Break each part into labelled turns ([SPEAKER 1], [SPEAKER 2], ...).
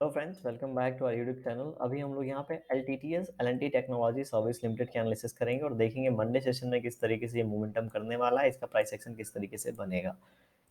[SPEAKER 1] Hello friends, welcome back to our YouTube channel. अभी हम लोग यहाँ पे LTTS L&T technology service limited की एनालिसिस करेंगे और देखेंगे मंडे सेशन में किस तरीके से ये मोमेंटम करने वाला है, इसका प्राइस एक्शन किस तरीके से बनेगा,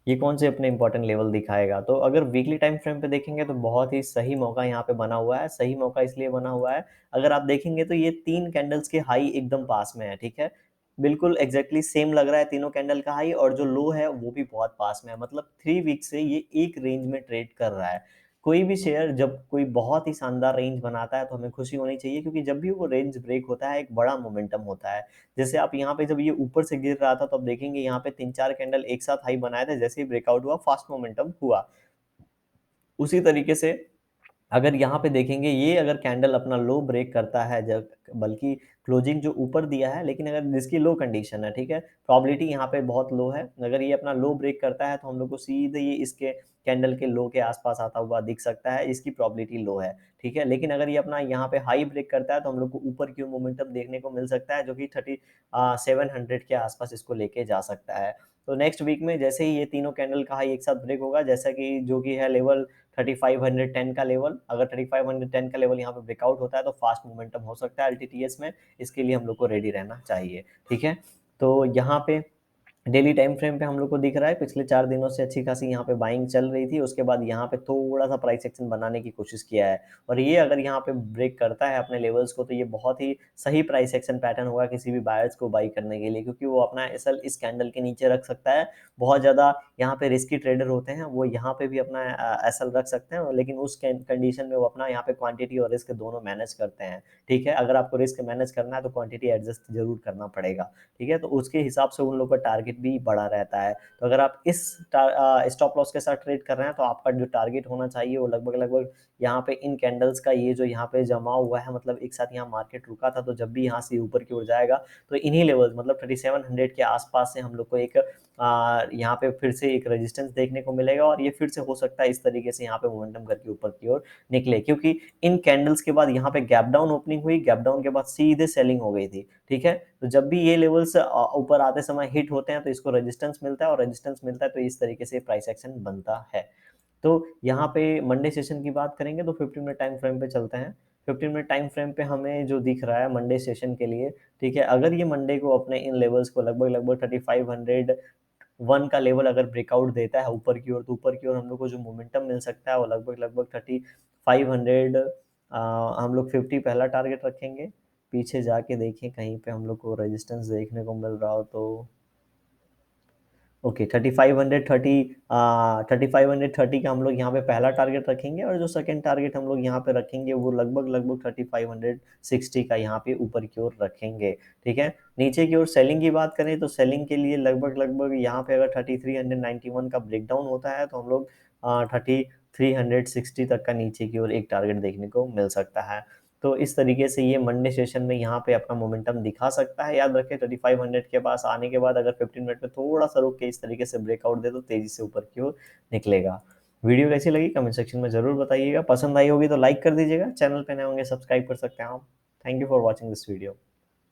[SPEAKER 1] ये कौन से अपने इंपॉर्टेंट लेवल दिखाएगा। तो अगर वीकली टाइम फ्रेम पे देखेंगे तो बहुत ही सही मौका यहाँ पे बना हुआ है। सही मौका इसलिए बना हुआ है, अगर आप देखेंगे तो ये 3 कैंडल्स के हाई एकदम पास में है, ठीक है? बिल्कुल एग्ज़ैक्टली सेम लग रहा है तीनों कैंडल का हाई, और जो लो है वो भी बहुत पास में है। मतलब 3 वीक से ये एक रेंज में ट्रेड कर रहा है। कोई भी शेयर जब कोई बहुत ही शानदार रेंज बनाता है तो हमें खुशी होनी चाहिए, क्योंकि जब भी वो रेंज ब्रेक होता है एक बड़ा मोमेंटम होता है। जैसे आप यहाँ पे जब ये ऊपर से गिर रहा था तो आप देखेंगे यहाँ पे 3-4 कैंडल एक साथ हाई बनाए थे, जैसे ही ब्रेकआउट हुआ फास्ट मोमेंटम हुआ। उसी तरीके से अगर यहाँ पे देखेंगे, ये अगर कैंडल अपना लो ब्रेक करता है, जब बल्कि क्लोजिंग जो ऊपर दिया है, लेकिन अगर जिसकी लो कंडीशन है, ठीक है, प्रोबेबिलिटी यहाँ पे बहुत लो है। अगर ये अपना लो ब्रेक करता है तो हम लोग को सीधे ये इसके कैंडल के लो के आसपास आता हुआ दिख सकता है, इसकी प्रोबेबिलिटी लो है, ठीक है। लेकिन अगर ये अपना यहाँ पे हाई ब्रेक करता है तो हम लोग को ऊपर की मोमेंटम देखने को मिल सकता है, जो कि 700 के आसपास इसको लेके जा सकता है। तो नेक्स्ट वीक में जैसे ही ये तीनों कैंडल का हाई एक साथ ब्रेक होगा, जैसा कि जो कि है लेवल 3510 का लेवल, अगर 3510 का लेवल यहाँ पे ब्रेकआउट होता है तो फास्ट मोमेंटम हो सकता है एलटीटीएस में। इसके लिए हम लोग को रेडी रहना चाहिए, ठीक है। तो यहाँ पे डेली टाइम फ्रेम पे हम लोग को दिख रहा है पिछले 4 दिनों से अच्छी खासी यहाँ पे बाइंग चल रही थी, उसके बाद यहाँ पे थोड़ा-सा प्राइस एक्शन बनाने की कोशिश किया है, और ये अगर यहाँ पे ब्रेक करता है अपने लेवल्स को तो ये बहुत ही सही प्राइस एक्शन पैटर्न होगा किसी भी बायर्स को बाई करने के लिए, क्योंकि वो अपना एसएल इस कैंडल के नीचे रख सकता है। बहुत ज़्यादा यहाँ पे रिस्की ट्रेडर होते हैं, वो यहाँ पे भी अपना एसएल रख सकते हैं, लेकिन उस कंडीशन में वो अपना यहाँ पे क्वांटिटी और रिस्क दोनों मैनेज करते हैं, ठीक है। अगर आपको रिस्क मैनेज करना है तो क्वांटिटी एडजस्ट ज़रूर करना पड़ेगा, ठीक है। तो उसके हिसाब से उन लोग का टारगेट भी बड़ा रहता है। तो अगर आप इस स्टॉप लॉस के साथ ट्रेड कर रहे हैं तो आपका जो टारगेट होना चाहिए वो लगभग-लगभग यहाँ पे इन कैंडल्स का ये जो यहाँ पे जमा हुआ है, मतलब एक साथ यहाँ मार्केट रुका था, तो जब भी यहाँ से ऊपर की ओर जाएगा तो इन्हीं लेवल्स मतलब 3700 के आसपास से हम लोग को एक यहाँ पे फिर से एक रेजिस्टेंस देखने को मिलेगा, और ये फिर से हो सकता है इस तरीके से यहाँ पे मोमेंटम करके ऊपर की ओर निकले, क्योंकि इन कैंडल्स के बाद यहाँ पे गैप डाउन ओपनिंग हुई, गैप डाउन के बाद सीधे सेलिंग हो गई थी, ठीक है। तो जब भी ये लेवल्स ऊपर आते समय हिट होते हैं तो इसको रेजिस्टेंस मिलता है, और रेजिस्टेंस मिलता है तो इस तरीके से प्राइस एक्शन बनता है। तो यहाँ पे मंडे सेशन की बात करेंगे तो 15 मिनट टाइम फ्रेम पे चलते हैं। 15 मिनट टाइम फ्रेम पे हमें जो दिख रहा है मंडे सेशन के लिए, ठीक है, अगर ये मंडे को अपने इन लेवल्स को लगभग-लगभग 3501 का लेवल अगर ब्रेकआउट देता है ऊपर की ओर, तो ऊपर की ओर हम लोग को जो मोमेंटम मिल सकता है वो लगभग-लगभग 3500 हम लोग 50 पहला टारगेट रखेंगे। पीछे जाके देखें कहीं पे हम लोग को रेजिस्टेंस देखने को मिल रहा हो तो ओके 3530 का हम लोग यहाँ पे पहला टारगेट रखेंगे, और जो सेकंड टारगेट हम लोग यहाँ पे रखेंगे वो लगभग-लगभग 3560 का यहाँ पे ऊपर की ओर रखेंगे, ठीक है। नीचे की ओर सेलिंग की बात करें तो सेलिंग के लिए लगभग-लगभग यहाँ पे अगर 3391 का ब्रेकडाउन होता है तो हम लोग 3360 तक का नीचे की ओर एक टारगेट देखने को मिल सकता है। तो इस तरीके से ये मंडे सेशन में यहाँ पे अपना मोमेंटम दिखा सकता है। याद रखें 3500 के पास आने के बाद अगर 15 मिनट में थोड़ा-सा रुक के इस तरीके से ब्रेकआउट दे तो तेज़ी से ऊपर की ओर निकलेगा। वीडियो कैसी लगी कमेंट सेक्शन में ज़रूर बताइएगा। पसंद आई होगी तो लाइक कर दीजिएगा। चैनल पे नए होंगे सब्सक्राइब कर सकते हैं आप। Thank you for watching this video.